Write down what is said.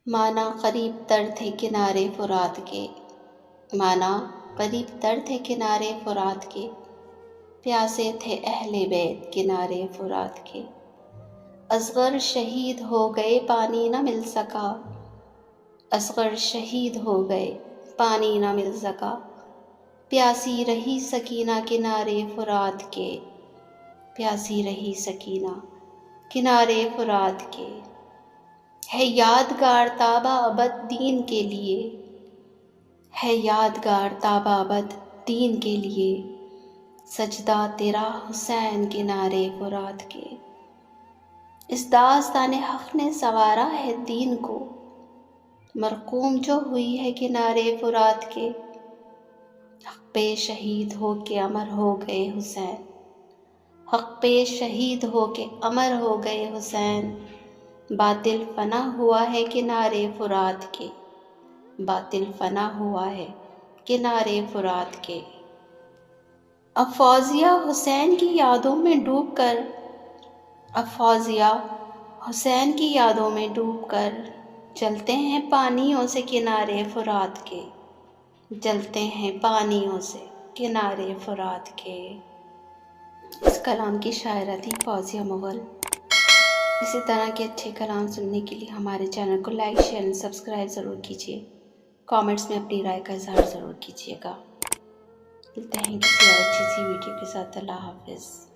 مانا قریب تر تھے کنارے فرات کے، مانا قریب تر تھے کنارے فرات کے، پیاسے تھے اہل بیت کنارے فرات کے۔ اصغر شہید ہو گئے پانی نہ مل سکا، اصغر شہید ہو گئے پانی نہ مل سکا، پیاسی رہی سکینہ کنارے فرات کے، پیاسی رہی سکینہ کنارے فرات کے۔ ہے یادگار تابہ ابد دین کے لیے، ہے یادگار تابہ ابد دین کے لیے، سجدہ تیرا حسین کنارے فرات کے۔ اس داستان حق نے سنوارا ہے دین کو، مرقوم جو ہوئی ہے کنارے فرات کے۔ حق پہ شہید ہو کے امر ہو گئے حسین، حق پہ شہید ہو کے امر ہو گئے حسین، باطل فنا ہوا ہے کنارے فرات کے، باطل فنا ہوا ہے کنارے فرات کے۔ اب فوزیہ حسین کی یادوں میں ڈوب کر، اب فوزیہ حسین کی یادوں میں ڈوب کر، جلتے ہیں پانیوں سے کنارے فرات کے، جلتے ہیں پانیوں سے کنارے فرات کے۔ اس کلام کی شاعرہ تھی فوزیہ مغل۔ اسی طرح کے اچھے کلام سننے کے لیے ہمارے چینل کو لائک، شیئر اور سبسکرائب ضرور کیجیے۔ کامنٹس میں اپنی رائے کا اظہار ضرور کیجیے گا۔ ملتے ہیں کسی اور اچھی سی ویڈیو کے ساتھ۔ اللہ حافظ۔